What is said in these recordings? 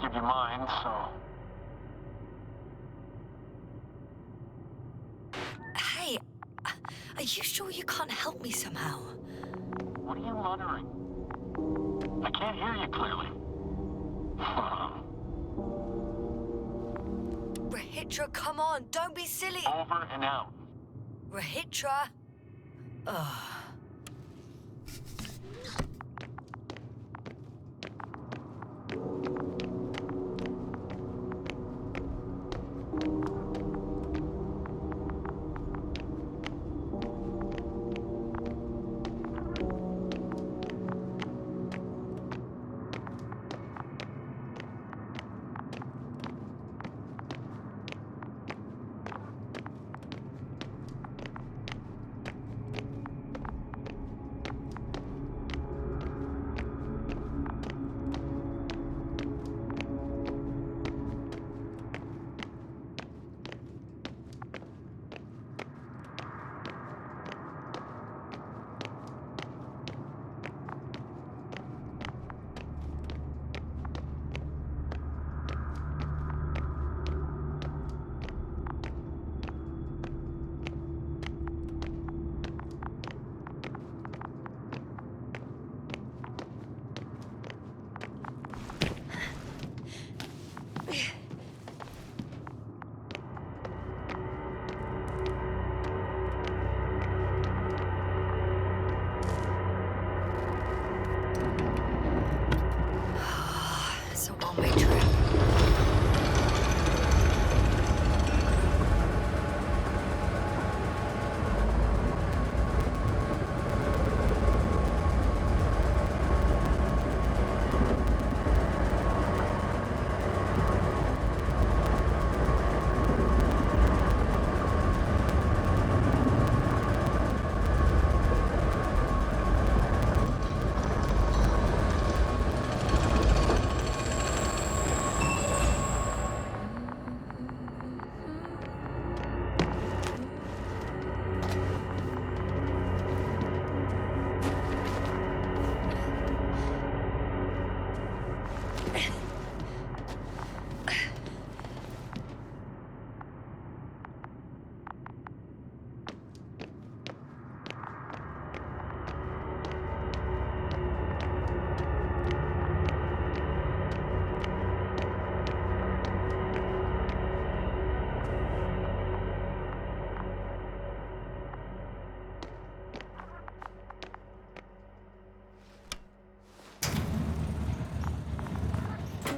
give you mine, so... Hey, are you sure you can't help me somehow? What are you muttering? I can't hear you clearly. Rahitra, come on, don't be silly. Over and out. Rahitra. Ugh.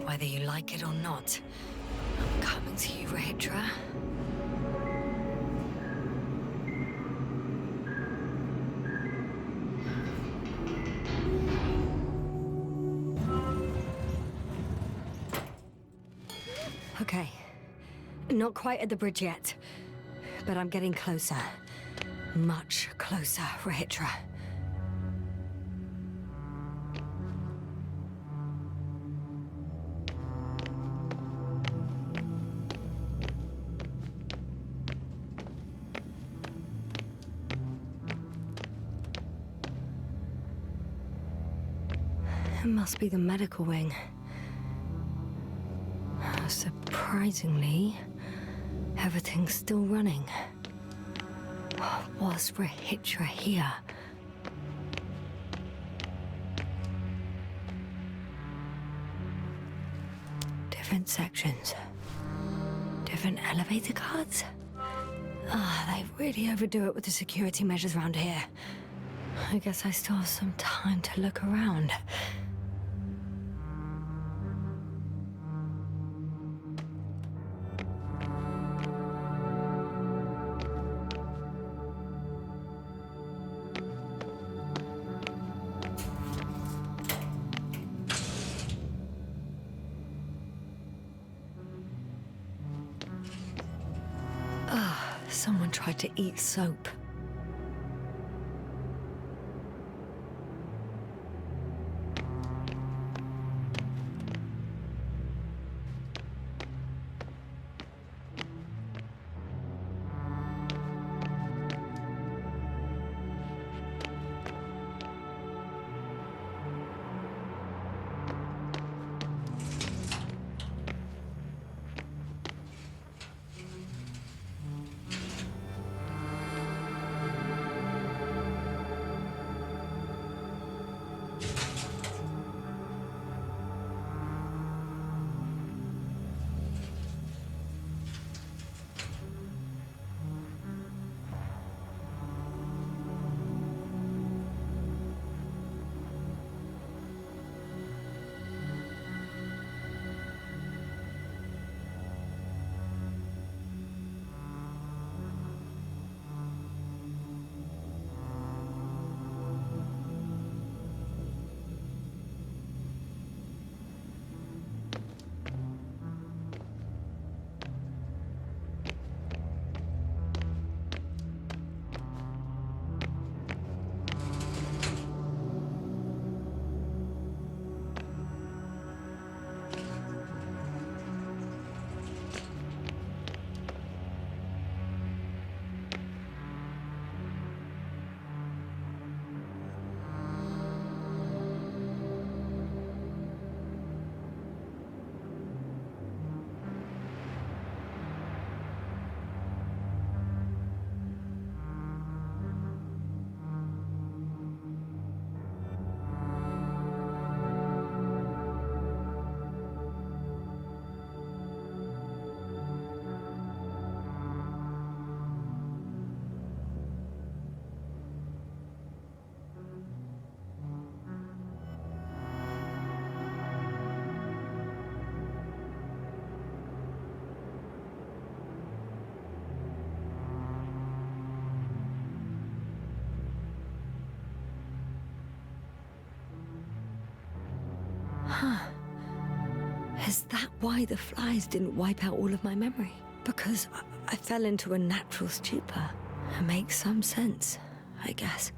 Whether you like it or not, I'm coming to you, Rahitra. Okay. Not quite at the bridge yet, but I'm getting closer. Much closer, Rahitra. It must be the medical wing. Surprisingly, everything's still running. Was Rahitra here? Different sections. Different elevator cards? They really overdo it with the security measures around here. I guess I still have some time to look around. Someone tried to eat soap. Is that why the flies didn't wipe out all of my memory? Because I fell into a natural stupor. It makes some sense, I guess.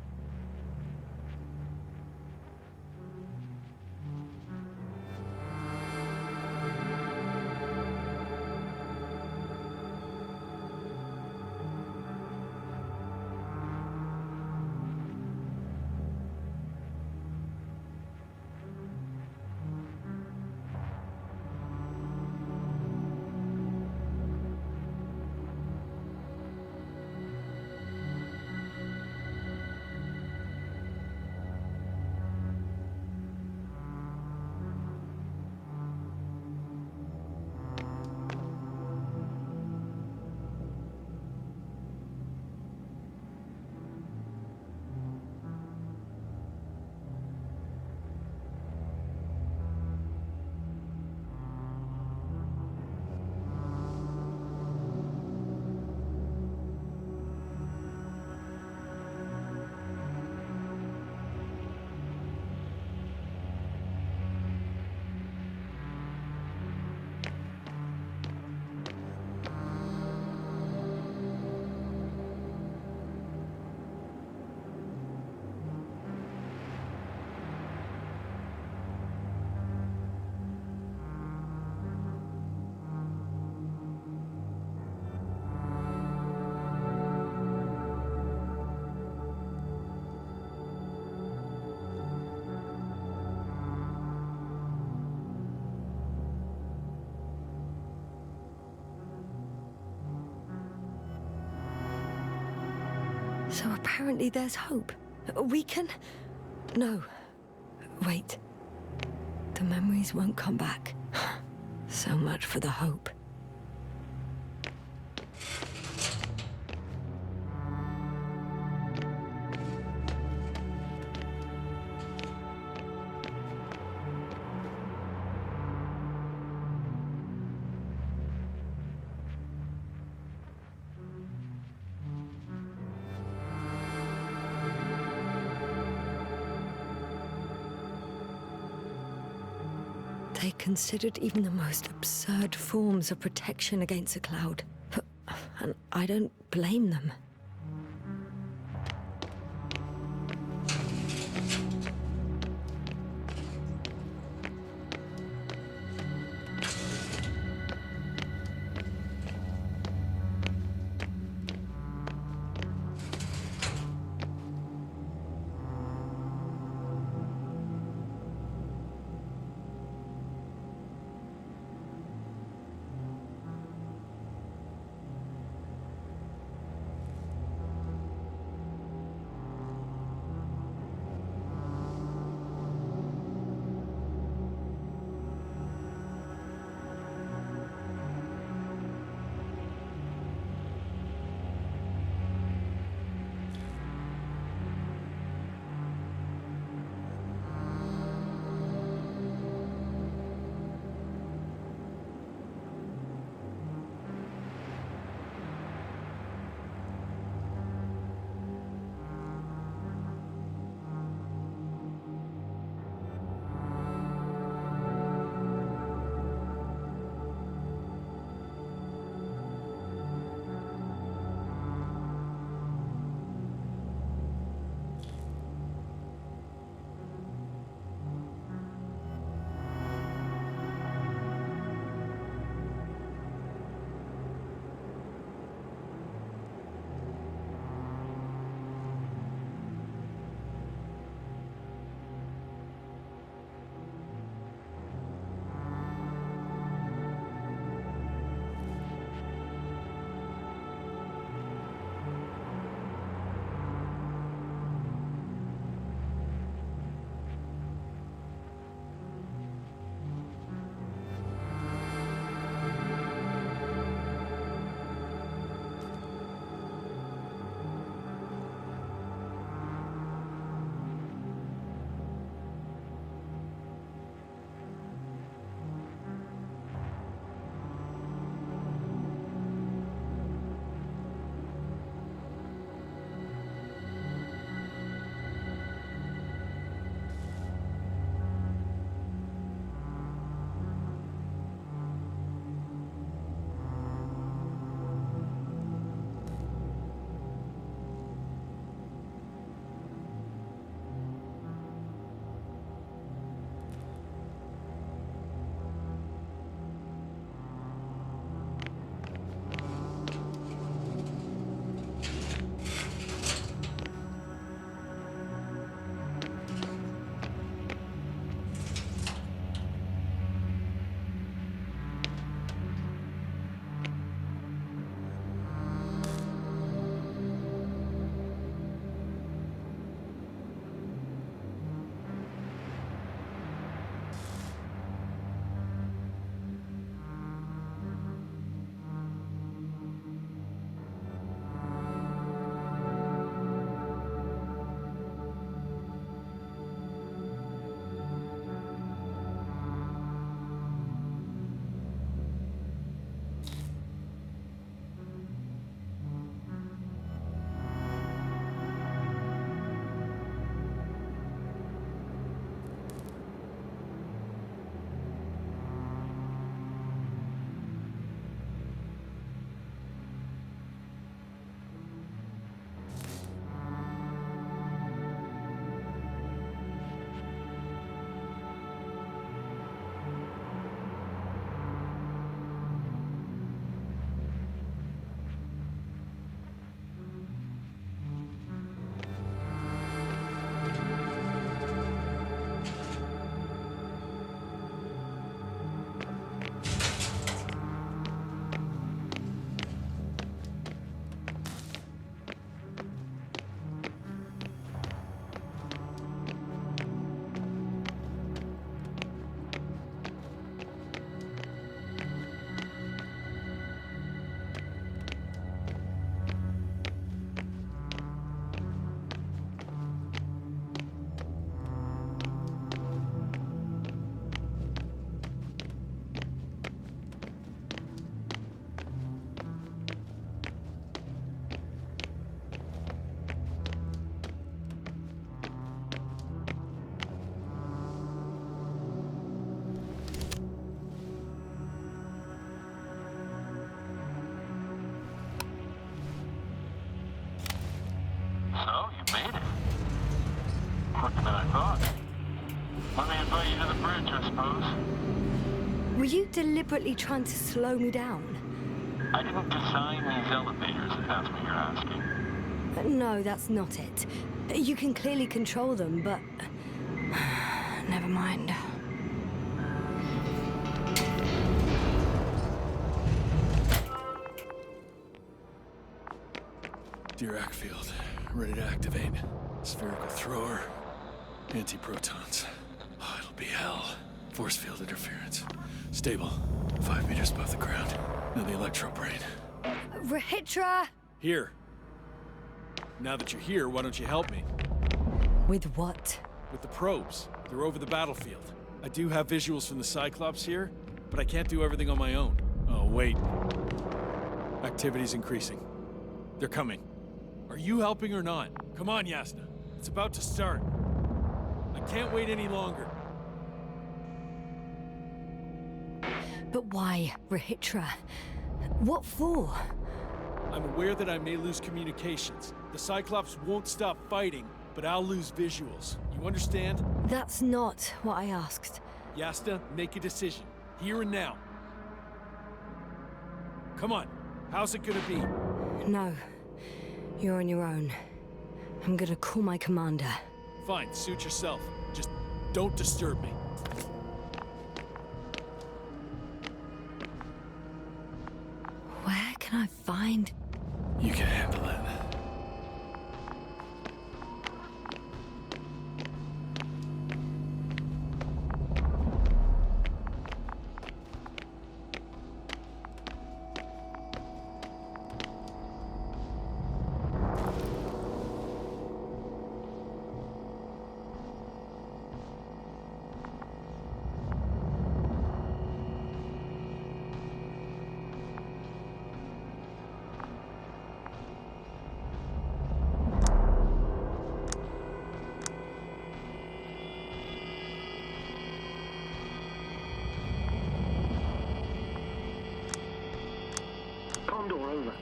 So apparently there's hope. We can... No. Wait. The memories won't come back. So much for the hope. They considered even the most absurd forms of protection against a cloud. And I don't blame them. deliberately trying to slow me down? I didn't design these elevators, if that's what you're asking. No, that's not it. You can clearly control them, but... Never mind. Dirac field, ready to activate. Spherical thrower, anti-protons. Oh, it'll be hell. Force field interference. Stable. 5 meters above the ground. Now the electro brain. Rahitra! Here. Now that you're here, why don't you help me? With what? With the probes. They're over the battlefield. I do have visuals from the Cyclops here, but I can't do everything on my own. Oh, wait. Activity's increasing. They're coming. Are you helping or not? Come on, Yasna. It's about to start. I can't wait any longer. But why, Rahitra? What for? I'm aware that I may lose communications. The Cyclops won't stop fighting, but I'll lose visuals. You understand? That's not what I asked. Yasna, make a decision. Here and now. Come on. How's it gonna be? No. You're on your own. I'm gonna call my commander. Fine, suit yourself. Just don't disturb me. Where can I find... You can handle it. Condor, over.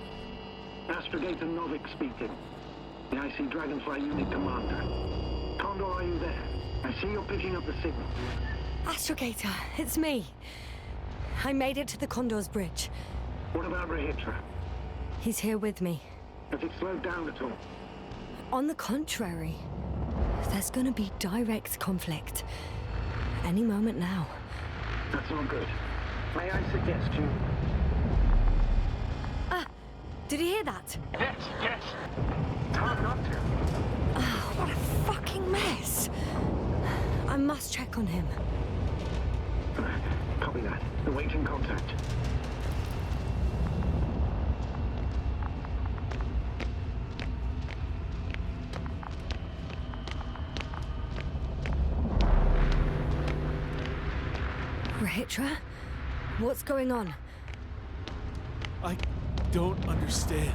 Astrogator Novik speaking. The IC Dragonfly Unit Commander. Condor, are you there? I see you're picking up the signal. Astrogator, it's me. I made it to the Condor's bridge. What about Rahitra? He's here with me. Has it slowed down at all? On the contrary, there's gonna be direct conflict. Any moment now. That's not good. May I suggest you... Did you hear that? Yes, yes. It's hard not to. Oh, what a fucking mess. I must check on him. Copy that. Awaiting contact. Rahitra? What's going on? I don't understand.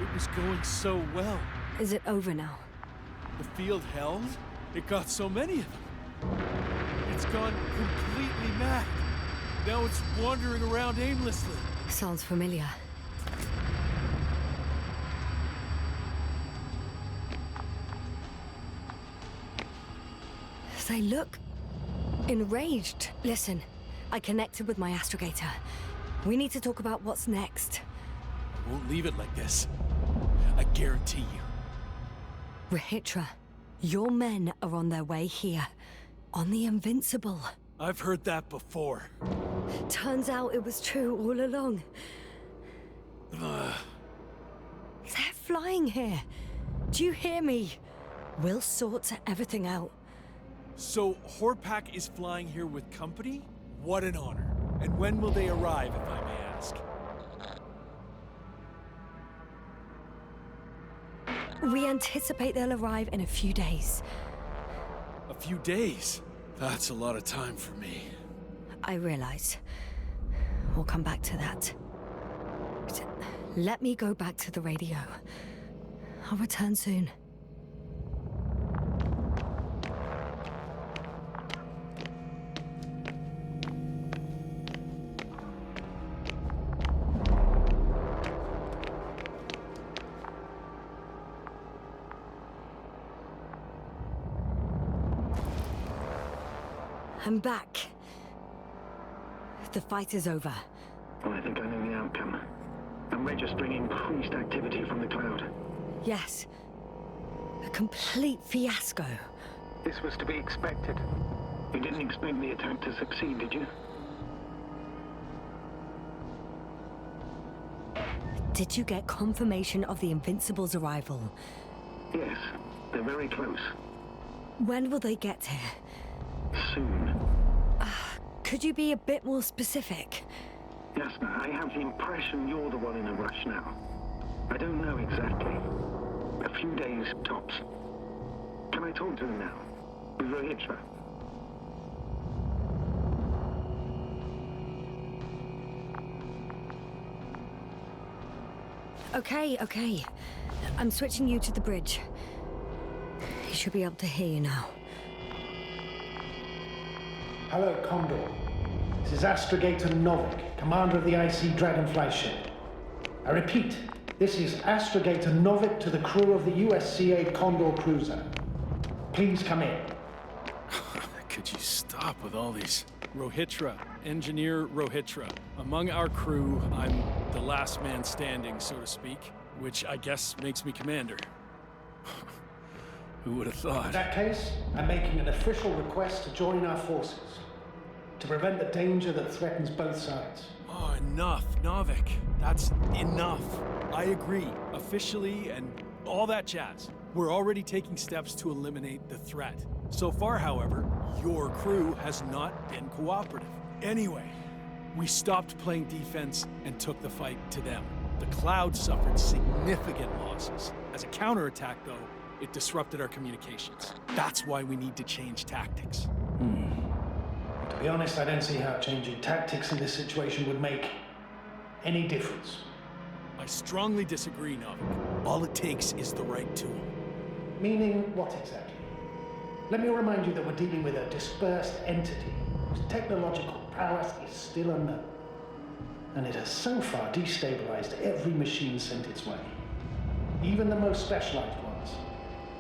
It was going so well. Is it over now? The field held? It got so many of them. It's gone completely mad. Now it's wandering around aimlessly. Sounds familiar. They look enraged. Listen, I connected with my astrogator. We need to talk about what's next. I won't leave it like this. I guarantee you. Rahitra, your men are on their way here. On the Invincible. I've heard that before. Turns out it was true all along. Ugh. They're flying here. Do you hear me? We'll sort everything out. So, Horpak is flying here with company? What an honor. And when will they arrive, if I may ask? We anticipate they'll arrive in a few days. A few days? That's a lot of time for me. I realize. We'll come back to that. But let me go back to the radio. I'll return soon. I'm back. The fight is over. Well, I think I know the outcome. I'm registering increased activity from the cloud. Yes. A complete fiasco. This was to be expected. You didn't expect the attack to succeed, did you? Did you get confirmation of the Invincible's arrival? Yes, they're very close. When will they get here? Soon. Could you be a bit more specific? Yasna, I have the impression you're the one in a rush now. I don't know exactly. A few days, tops. Can I talk to him now? With Rohitra? Okay. I'm switching you to the bridge. He should be able to hear you now. Hello, Condor. This is astrogator Novik, commander of the IC Dragonfly ship. I repeat, this is astrogator Novik to the crew of the USCA Condor cruiser. Please come in. Could you stop with all these? Rohitra, Engineer Rohitra. Among our crew, I'm the last man standing, so to speak, which I guess makes me commander. Who would have thought? In that case, I'm making an official request to join our forces, to prevent the danger that threatens both sides. Oh, enough, Novik. That's enough. I agree, officially, and all that jazz. We're already taking steps to eliminate the threat. So far, however, your crew has not been cooperative. Anyway, we stopped playing defense and took the fight to them. The Cloud suffered significant losses. As a counterattack, though, it disrupted our communications. That's why we need to change tactics. To be honest, I don't see how changing tactics in this situation would make any difference. I strongly disagree, Novik. All it takes is the right tool. Meaning what exactly? Let me remind you that we're dealing with a dispersed entity whose technological prowess is still unknown. And it has so far destabilized every machine sent its way. Even the most specialized ones.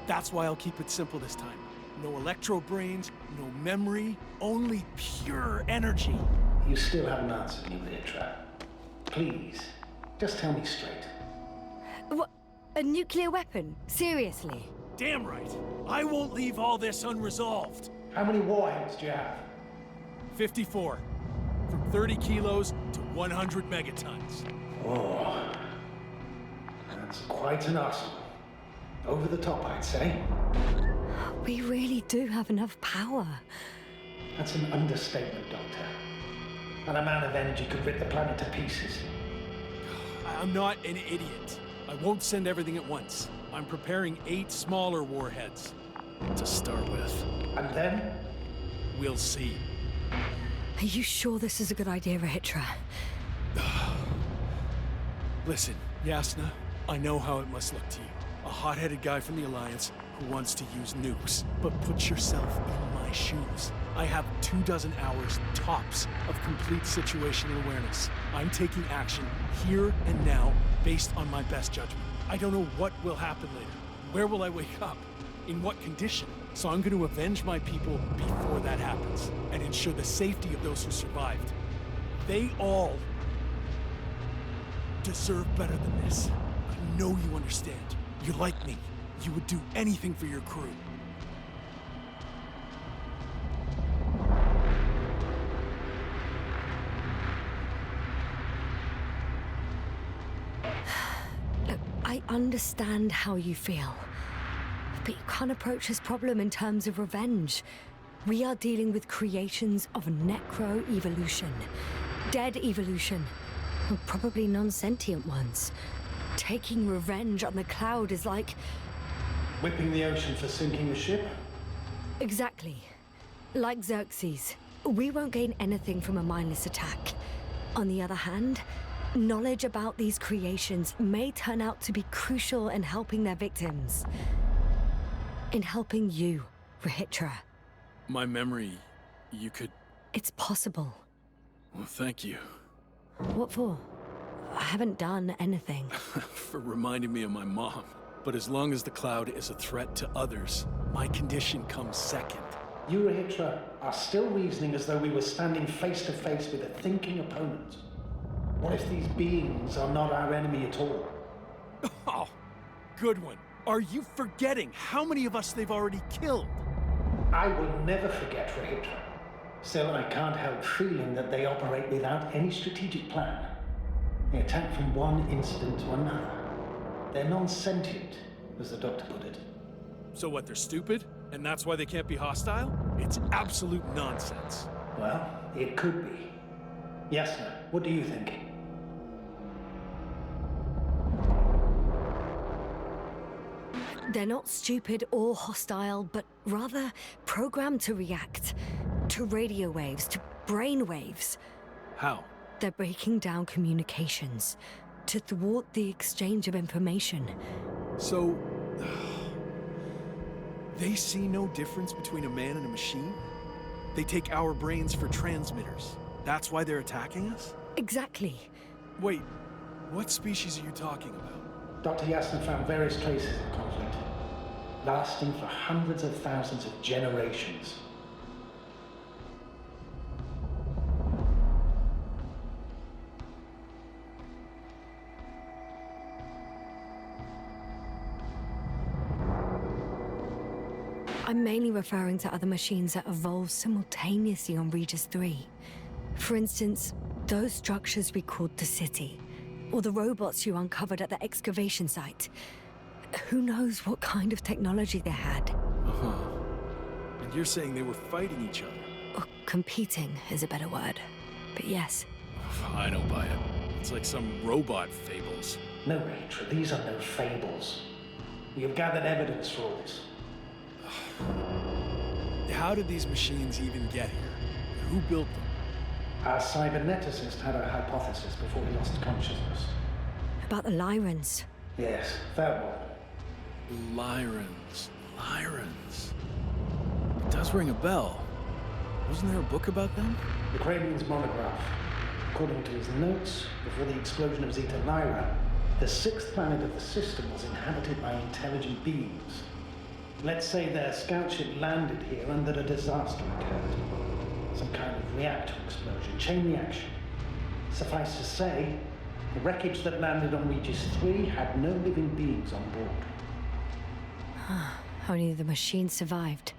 That's why I'll keep it simple this time. No electro brains, no memory, only pure energy. You still haven't answered me, Rohitra. Please, just tell me straight. What? A nuclear weapon? Seriously? Damn right. I won't leave all this unresolved. How many warheads do you have? 54. From 30 kilos to 100 megatons. Oh, that's quite an arsenal. Over the top, I'd say. We really do have enough power. That's an understatement, Doctor. An amount of energy could rip the planet to pieces. I'm not an idiot. I won't send everything at once. I'm preparing 8 smaller warheads to start with. And then? We'll see. Are you sure this is a good idea, Rohitra? Listen, Yasna, I know how it must look to you. A hot-headed guy from the Alliance who wants to use nukes. But put yourself in my shoes. I have 24 hours tops of complete situational awareness. I'm taking action here and now based on my best judgment. I don't know what will happen later. Where will I wake up? In what condition? So I'm going to avenge my people before that happens and ensure the safety of those who survived. They all deserve better than this. I know you understand. You're like me. You would do anything for your crew. Look, I understand how you feel. But you can't approach this problem in terms of revenge. We are dealing with creations of necro-evolution. Dead evolution. Or probably non-sentient ones. Taking revenge on the Cloud is like... Whipping the ocean for sinking a ship? Exactly. Like Xerxes. We won't gain anything from a mindless attack. On the other hand, knowledge about these creations may turn out to be crucial in helping their victims. In helping you, Rohitra. My memory, you could... It's possible. Well, thank you. What for? I haven't done anything. For reminding me of my mom. But as long as the Cloud is a threat to others, my condition comes second. You, Rahitra, are still reasoning as though we were standing face to face with a thinking opponent. What if these beings are not our enemy at all? Oh, good one. Are you forgetting how many of us they've already killed? I will never forget, Rahitra. Still, I can't help feeling that they operate without any strategic plan. They attack from one incident to another. They're non-sentient, as the doctor put it. So what, they're stupid? And that's why they can't be hostile? It's absolute nonsense. Well, it could be. Yasna, what do you think? They're not stupid or hostile, but rather programmed to react. To radio waves, to brain waves. How? They're breaking down communications. To thwart the exchange of information. So... they see no difference between a man and a machine? They take our brains for transmitters. That's why they're attacking us? Exactly. Wait, what species are you talking about? Dr. Yasna found various traces of conflict, lasting for hundreds of thousands of generations. I'm mainly referring to other machines that evolved simultaneously on Regis III. For instance, those structures we called the city, or the robots you uncovered at the excavation site. Who knows what kind of technology they had? Uh-huh. And you're saying they were fighting each other? Or competing is a better word. But yes. I don't buy it. It's like some robot fables. No, Rahitra, these are no fables. We have gathered evidence for all this. How did these machines even get here? Who built them? Our cyberneticist had a hypothesis before he lost consciousness. About the Lyrans. Yes, that one. Lyrans. It does ring a bell. Wasn't there a book about them? The Cranian's monograph. According to his notes, before the explosion of Zeta Lyra, the sixth planet of the system was inhabited by intelligent beings. Let's say their scout ship landed here and that a disaster occurred. Some kind of reactor explosion, chain reaction. Suffice to say, the wreckage that landed on Regis III had no living beings on board. Only the machine survived.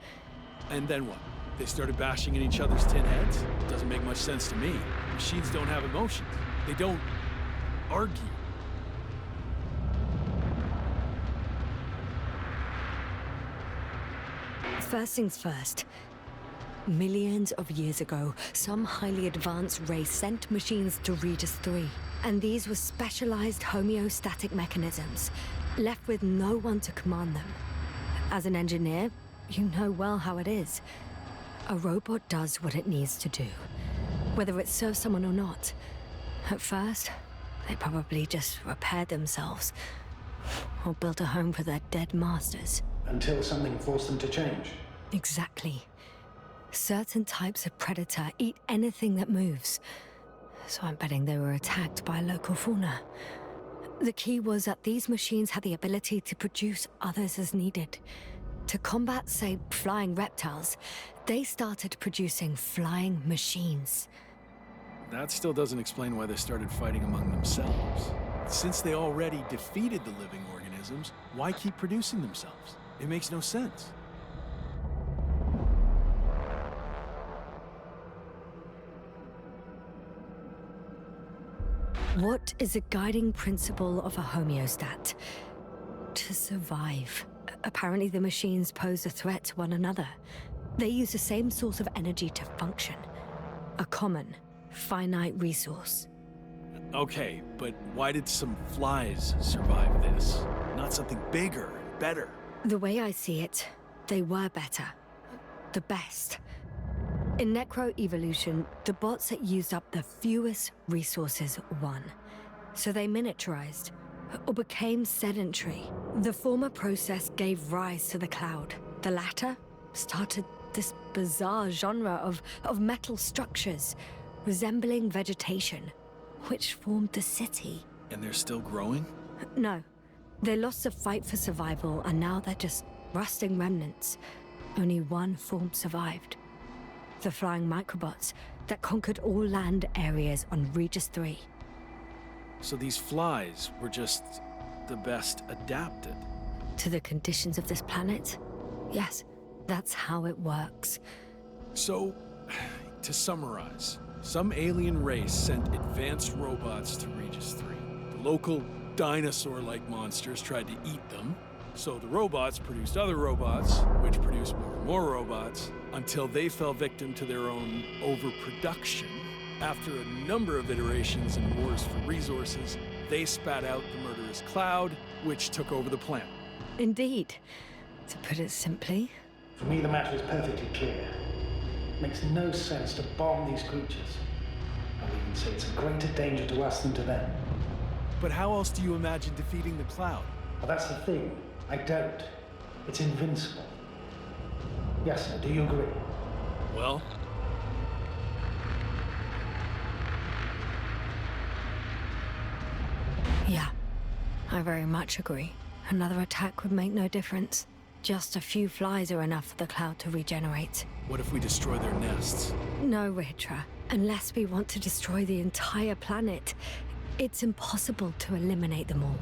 And then what? They started bashing in each other's tin heads? Doesn't make much sense to me. Machines don't have emotions. They don't argue. First things first. Millions of years ago, some highly advanced race sent machines to Regis III. And these were specialized homeostatic mechanisms, left with no one to command them. As an engineer, you know well how it is. A robot does what it needs to do, whether it serves someone or not. At first, they probably just repaired themselves, or built a home for their dead masters. Until something forced them to change. Exactly. Certain types of predator eat anything that moves. So I'm betting they were attacked by local fauna. The key was that these machines had the ability to produce others as needed. To combat, say, flying reptiles, they started producing flying machines. That still doesn't explain why they started fighting among themselves. Since they already defeated the living organisms, why keep producing themselves? It makes no sense. What is a guiding principle of a homeostat? To survive. Apparently the machines pose a threat to one another. They use the same source of energy to function. A common, finite resource. Okay, but why did some flies survive this? Not something bigger and better. The way I see it, they were better. The best. In necroevolution, the bots that used up the fewest resources won. So they miniaturized, or became sedentary. The former process gave rise to the cloud. The latter started this bizarre genre of metal structures, resembling vegetation, which formed the city. And they're still growing? No. They lost the fight for survival, and now they're just rusting remnants. Only one form survived. The flying microbots that conquered all land areas on Regis III. So these flies were just the best adapted. To the conditions of this planet? Yes, that's how it works. So, to summarize, some alien race sent advanced robots to Regis III. The local dinosaur-like monsters tried to eat them, so the robots produced other robots, which produced more and more robots, until they fell victim to their own overproduction. After a number of iterations and wars for resources, they spat out the murderous cloud, which took over the planet. Indeed. To put it simply, For me, the matter is perfectly clear. It makes no sense to bomb these creatures. I would even say it's a greater danger to us than to them. But how else do you imagine defeating the cloud? But that's the thing. I don't. It's invincible. Yasna, do you agree? Well, yeah, I very much agree. Another attack would make no difference. Just a few flies are enough for the cloud to regenerate. what if we destroy their nests? No, Ritra. Unless we want to destroy the entire planet, it's impossible to eliminate them all.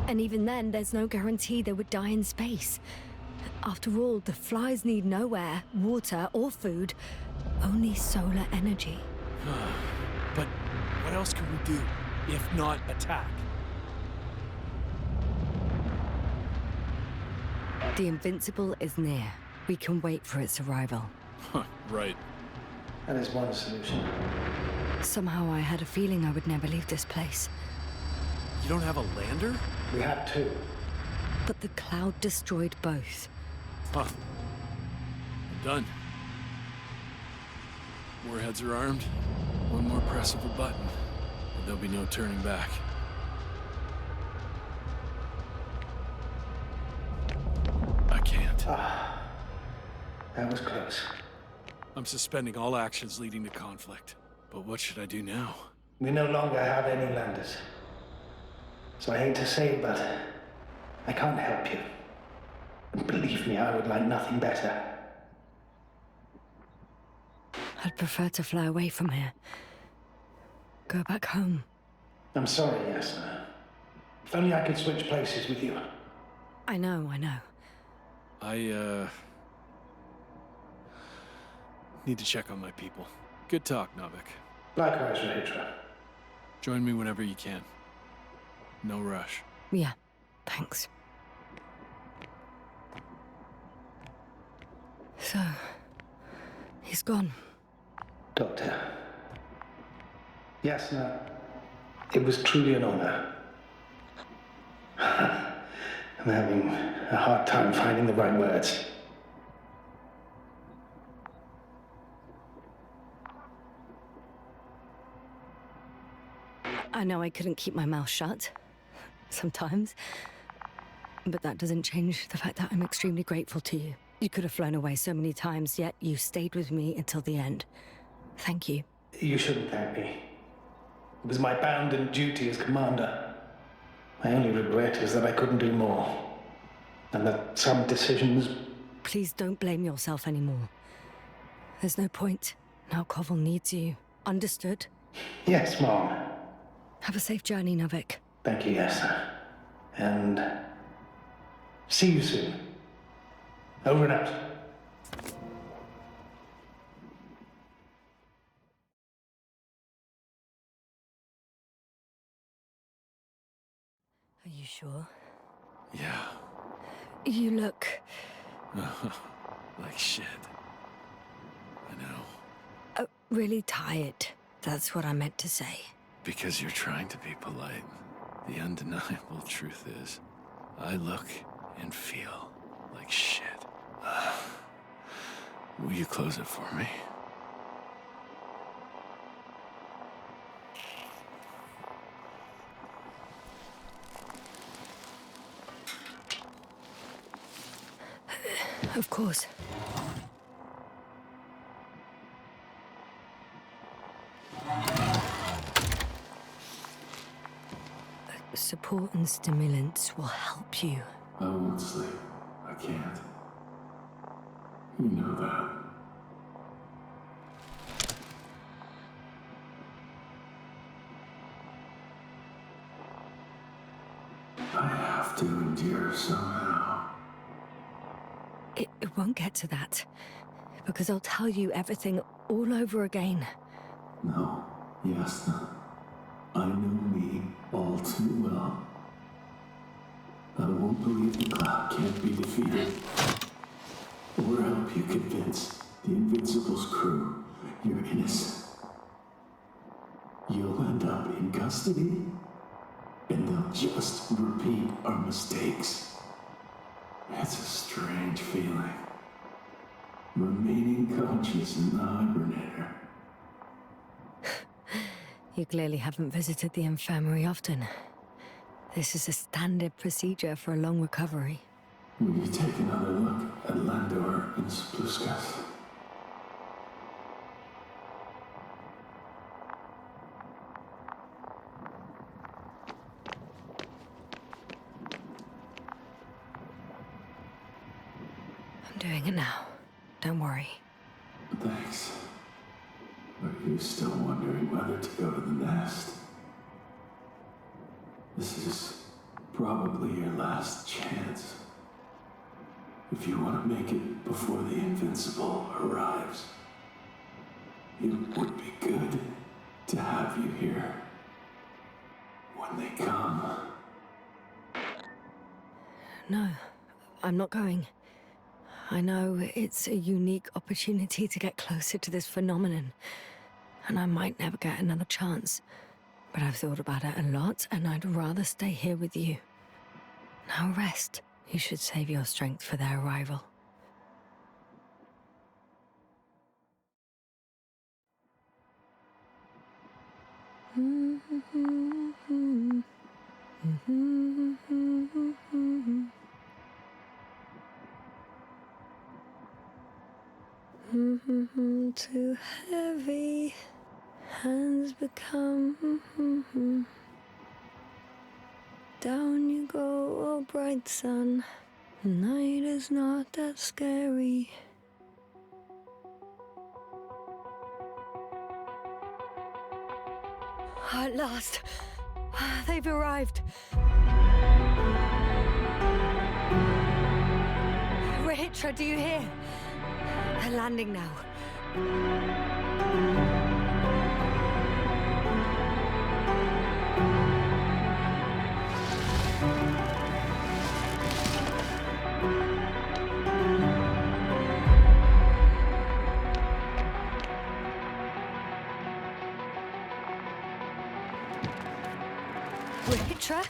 And even then, there's no guarantee they would die in space. After all, the flies need no air, water, or food, only solar energy. But what else can we do, if not attack? The Invincible is near. We can wait for its arrival. Huh, right. That is one solution. Somehow I had a feeling I would never leave this place. You don't have a lander? We had two. But the cloud destroyed both. Huh. I'm done. Warheads are armed. One more press of a button, and there'll be no turning back. I can't. That was close. I'm suspending all actions leading to conflict. But what should I do now? We no longer have any landers. So I hate to say it, but I can't help you. And believe me, I would like nothing better. I'd prefer to fly away from here. Go back home. I'm sorry, Yasna. If only I could switch places with you. I know. I need to check on my people. Good talk, Navik. Likewise, Rahitra. Join me whenever you can. No rush. Yeah, thanks. So, he's gone. Doctor. Yasna, it was truly an honor. I'm having a hard time finding the right words. I know I couldn't keep my mouth shut. Sometimes. But that doesn't change the fact that I'm extremely grateful to you. You could have flown away so many times, yet you stayed with me until the end. Thank you. You shouldn't thank me. It was my bounden duty as commander. My only regret is that I couldn't do more. And that some decisions... Please don't blame yourself anymore. There's no point. Now Koval needs you. Understood? Yes, Mom. Have a safe journey, Navik. Thank you, Yasna. And... see you soon. Over and out. Are you sure? Yeah. You look... Like shit. I know. really tired. That's what I meant to say. Because you're trying to be polite. The undeniable truth is, I look and feel like shit. Will you close it for me? Of course. Support and stimulants will help you. I won't sleep. I can't. You know that. I have to endure somehow. It won't get to that. Because I'll tell you everything all over again. No, Yasna. I know me all too well. I won't believe the cloud can't be defeated. Or help you convince the Invincible's crew you're innocent. You'll end up in custody, and they'll just repeat our mistakes. It's a strange feeling. Remaining conscious in the hibernator. You clearly haven't visited the infirmary often. This is a standard procedure for a long recovery. Will you take another look at Landor and Spluskas? I'm doing it now. Don't worry. Thanks. Are you still wondering whether to go to the nest? This is probably your last chance. If you want to make it before the Invincible arrives, it would be good to have you here when they come. No, I'm not going. I know it's a unique opportunity to get closer to this phenomenon, and I might never get another chance. But I've thought about it a lot, and I'd rather stay here with you. Now rest. You should save your strength for their arrival. Too heavy, hands become. Down you go, oh bright sun. Night is not that scary. At last, they've arrived. Rahitra, do you hear? They're landing now. Rahitra?